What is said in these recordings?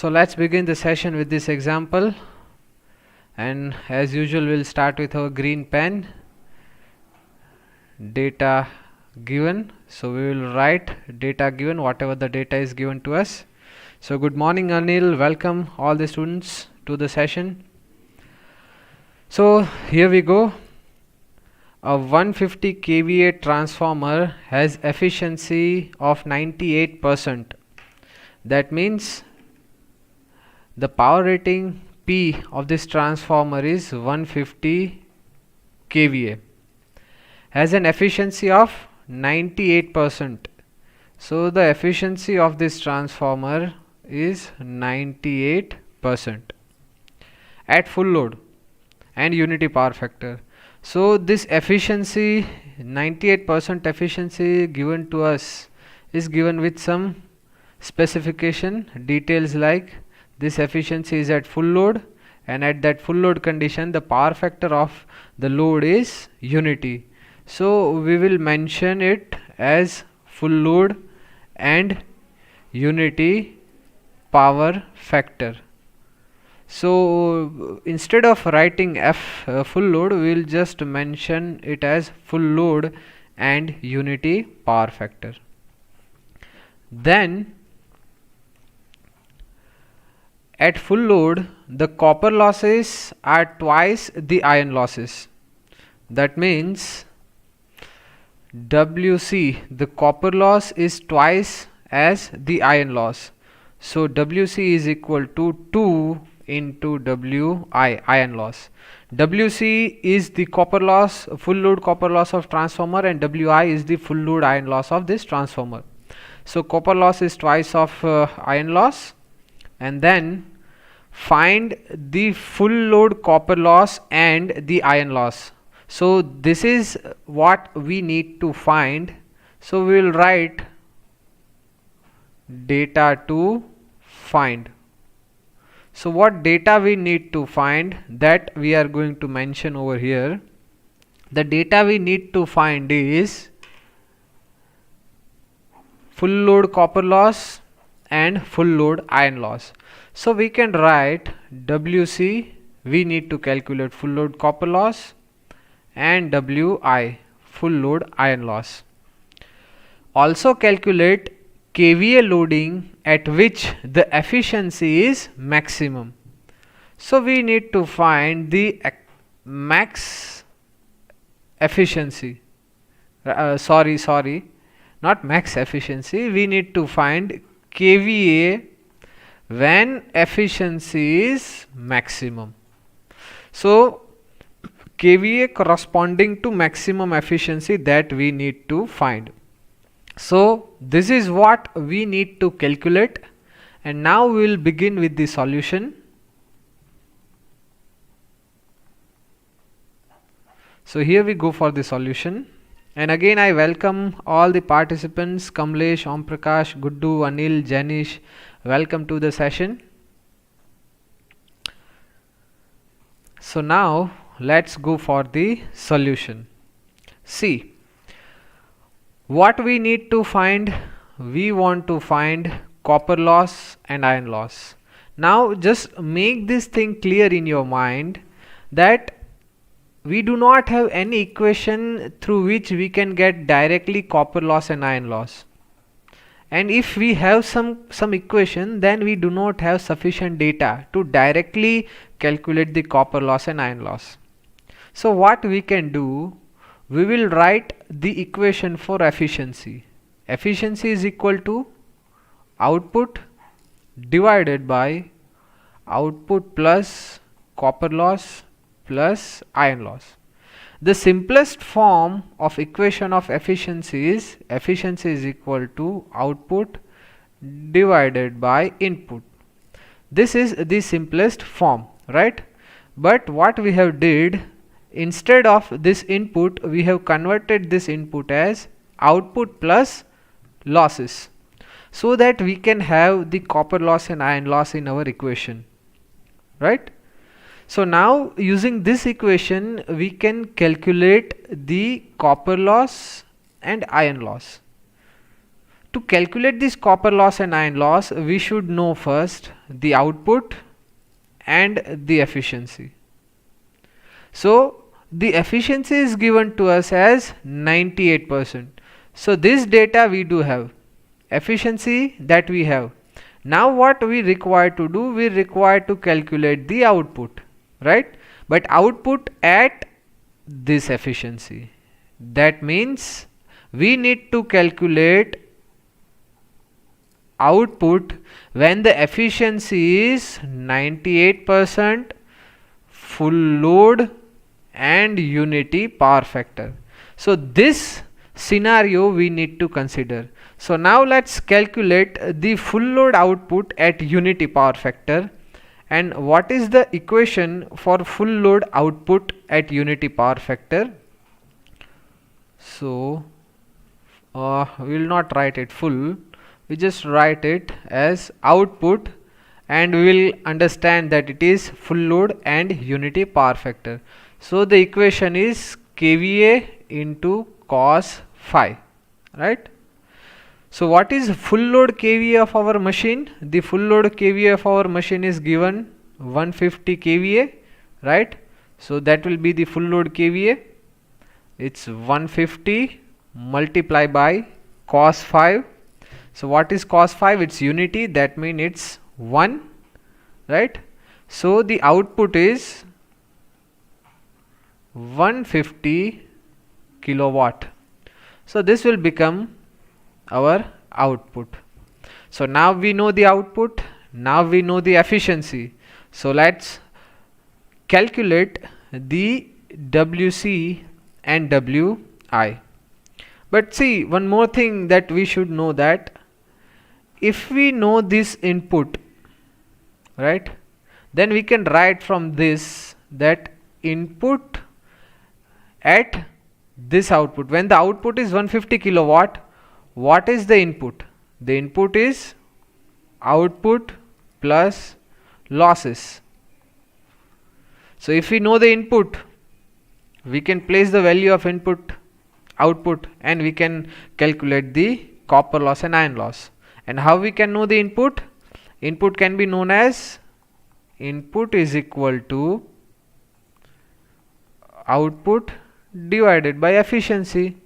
So let's begin the session with this example, and as usual we'll start with our green pen. Data given, so we will write data given, whatever the data is given to us. So good morning Anil, welcome all the students to the session. So here we go. A 150 kVA transformer has efficiency of 98%. That means the power rating P of this transformer is 150 kVA, has an efficiency of 98%. So the efficiency of this transformer is 98% at full load and unity power factor. So this efficiency, 98% efficiency given to us, is given with some specification details like this efficiency is at full load, and at that full load condition the power factor of the load is unity. So we will mention it as full load and unity power factor. So instead of writing full load, we will just mention it as full load and unity power factor. Then at full load the copper losses are twice the iron losses. That means WC, the copper loss, is twice as the iron loss. So WC is equal to 2 into WI, iron loss. WC is the copper loss, full load copper loss of transformer, and WI is the full load iron loss of this transformer. So copper loss is twice of iron loss, and then find the full load copper loss and the iron loss. So this is what we need to find. So we will write data to find. So what data we need to find, that we are going to mention over here. The data we need to find is full load copper loss and full load iron loss. So we can write WC, we need to calculate full load copper loss, and WI, full load iron loss. Also calculate kVA loading at which the efficiency is maximum. So we need to find the max efficiency. Not max efficiency. We need to find kVA when efficiency is maximum. So kVA corresponding to maximum efficiency, that we need to find. So this is what we need to calculate, and now we will begin with the solution. So here we go for the solution, and again I welcome all the participants: Kamlesh, Om Prakash, Guddu, Anil, Janish. Welcome to the session. So now let's go for the solution. See, what we need to find, we want to find copper loss and iron loss. Now just make this thing clear in your mind that we do not have any equation through which we can get directly copper loss and iron loss. And if we have some equation, then we do not have sufficient data to directly calculate the copper loss and iron loss. So what we can do, we will write the equation for efficiency. Efficiency is equal to output divided by output plus copper loss plus iron loss. The simplest form of equation of efficiency is equal to output divided by input. This is the simplest form, right? But what we have did, instead of this input, we have converted this input as output plus losses, so that we can have the copper loss and iron loss in our equation, right? So now using this equation we can calculate the copper loss and iron loss. To calculate this copper loss and iron loss, we should know first the output and the efficiency. So the efficiency is given to us as 98%. So this data we do have, efficiency that we have. Now what we require to do, we require to calculate the output, right? But output at this efficiency. That means we need to calculate output when the efficiency is 98%, full load and unity power factor. So this scenario we need to consider. So now let's calculate the full load output at unity power factor. And what is the equation for full load output at unity power factor? So we will not write it full, we just write it as output, and we will understand that it is full load and unity power factor. So the equation is kVA into cos phi, right? So what is full load kVA of our machine? The full load kVA of our machine is given 150 kVA, right? So that will be the full load kVA. It's 150 multiplied by cos 5. So what is cos 5? It's unity, that means it's 1, right? So the output is 150 kilowatt. So this will become our output. So now we know the output, now we know the efficiency. So let's calculate the WC and WI. But see, one more thing that we should know, that if we know this input, right, then we can write from this that input at this output. When the output is 150 kilowatt, what is the input? The input is output plus losses. So if we know the input, we can place the value of input, output, and we can calculate the copper loss and iron loss. And how we can know the input? Input can be known as input is equal to output divided by efficiency.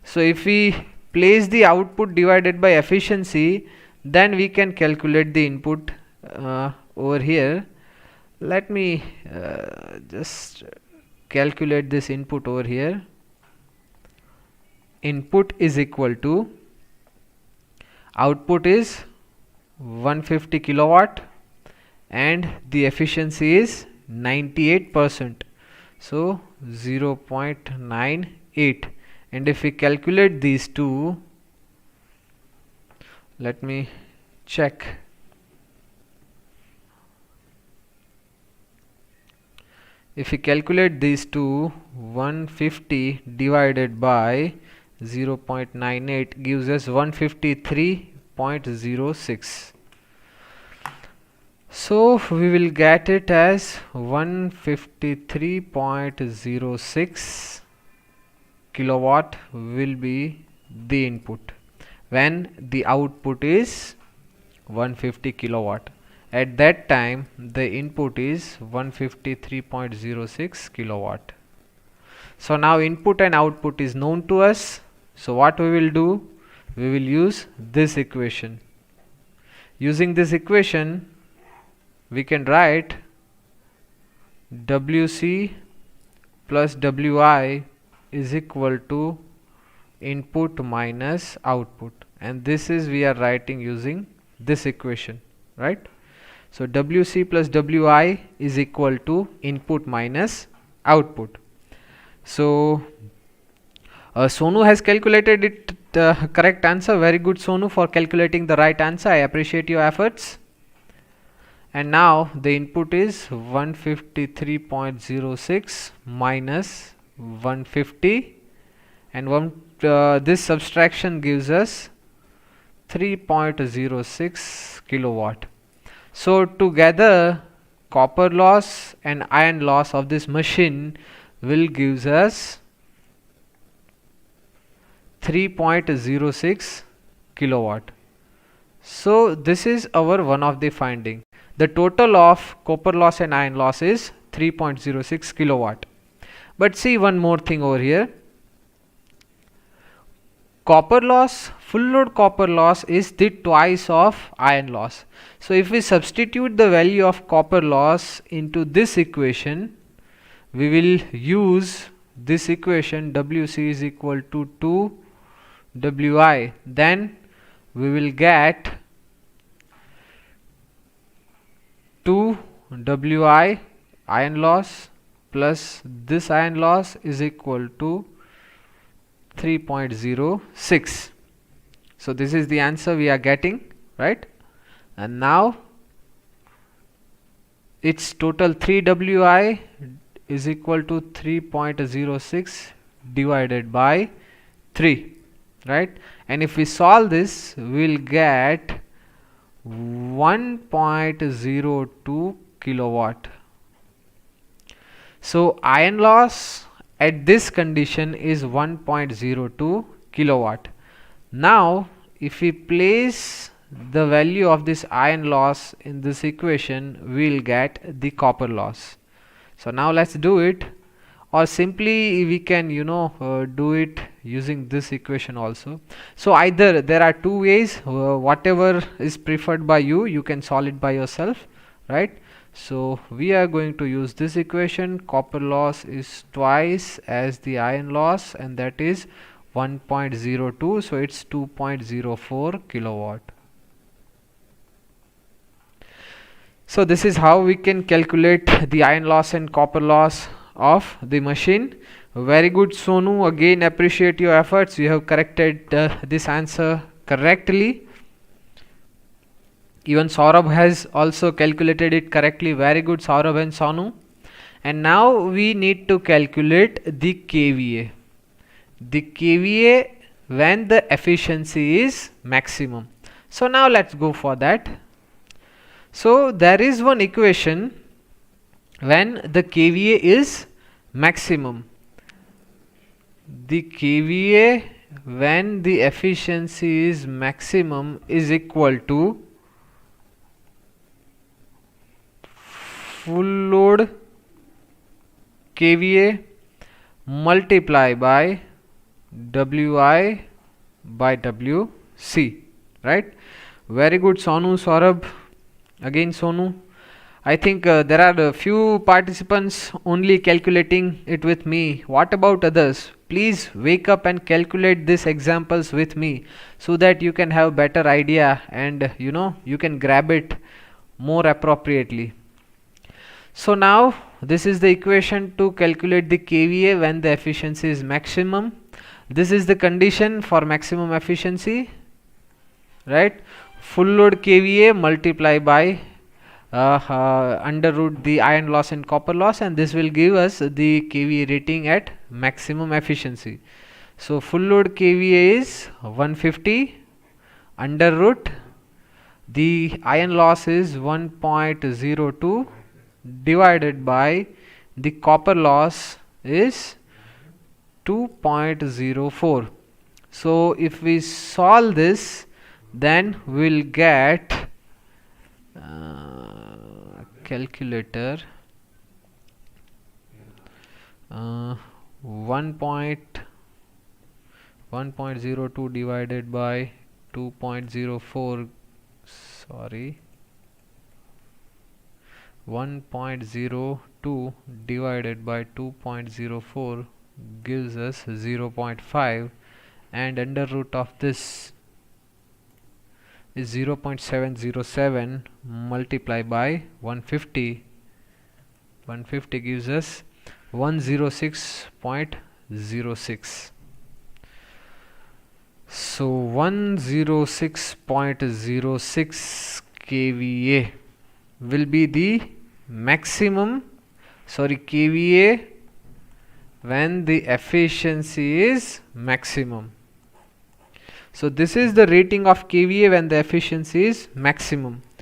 So if we place the output divided by efficiency, then we can calculate the input over here. Let me just calculate this input over here. Input is equal to, output is 150 kilowatt and the efficiency is 98%. So 0.98, and if we calculate these two, let me check. If we calculate these two, 150 divided by 0.98 gives us 153.06. So we will get it as 153.06 kilowatt will be the input when the output is 150 kilowatt. At that time the input is 153.06 kilowatt. So now input and output is known to us. So what we will do? We will use this equation. Using this equation, we can write WC plus WI is equal to input minus output, and this is we are writing using this equation, right? So WC plus WI is equal to input minus output. So Sonu has calculated it, the correct answer. Very good, Sonu, for calculating the right answer. I appreciate your efforts. And now the input is 153.06 minus 150, and this subtraction gives us 3.06 kilowatt. So together copper loss and iron loss of this machine will gives us 3.06 kilowatt. So this is our one of the finding. The total of copper loss and iron loss is 3.06 kilowatt. But see one more thing over here. Copper loss, full load copper loss is the twice of iron loss. So if we substitute the value of copper loss into this equation, we will use this equation WC is equal to 2 WI. Then we will get 2 WI iron loss plus this iron loss is equal to 3.06. So this is the answer we are getting, right? And now its total 3 WI is equal to 3.06 divided by 3, right? And if we solve this, we'll get 1.02 kilowatt. So iron loss at this condition is 1.02 kilowatt. Now if we place the value of this iron loss in this equation, we'll get the copper loss. So now let's do it, or simply we can do it using this equation also. So either there are two ways, whatever is preferred by you, you can solve it by yourself, right? So we are going to use this equation. Copper loss is twice as the iron loss, and that is 1.02, so it's 2.04 kilowatt. So this is how we can calculate the iron loss and copper loss of the machine. Very good, Sonu, again appreciate your efforts. You have corrected this answer correctly. Even Saurabh has also calculated it correctly. Very good, Saurabh and Sonu. And now we need to calculate the kVA. The kVA when the efficiency is maximum. So now let's go for that. So there is one equation when the kVA is maximum. The kVA when the efficiency is maximum is equal to full load kVA multiply by WI by WC, right? Very good, Sonu, Saurabh, again Sonu. I think there are a few participants only calculating it with me. What about others? Please wake up and calculate these examples with me so that you can have better idea and you can grab it more appropriately. So now this is the equation to calculate the kVA when the efficiency is maximum. This is the condition for maximum efficiency, right? Full load kVA multiply by under root the iron loss and copper loss, and this will give us the kVA rating at maximum efficiency. So full load kVA is 150 under root the iron loss is 1.02 divided by the copper loss is 2.04. So if we solve this, then we'll get calculator 1.02 divided by 2.04, sorry, 1.02 divided by 2.04 gives us 0.5, and under root of this is 0.707 multiplied by 150. 150 gives us 106.06. So 106.06 kVA will be the maximum, kVA when the efficiency is maximum. So this is the rating of kVA when the efficiency is maximum.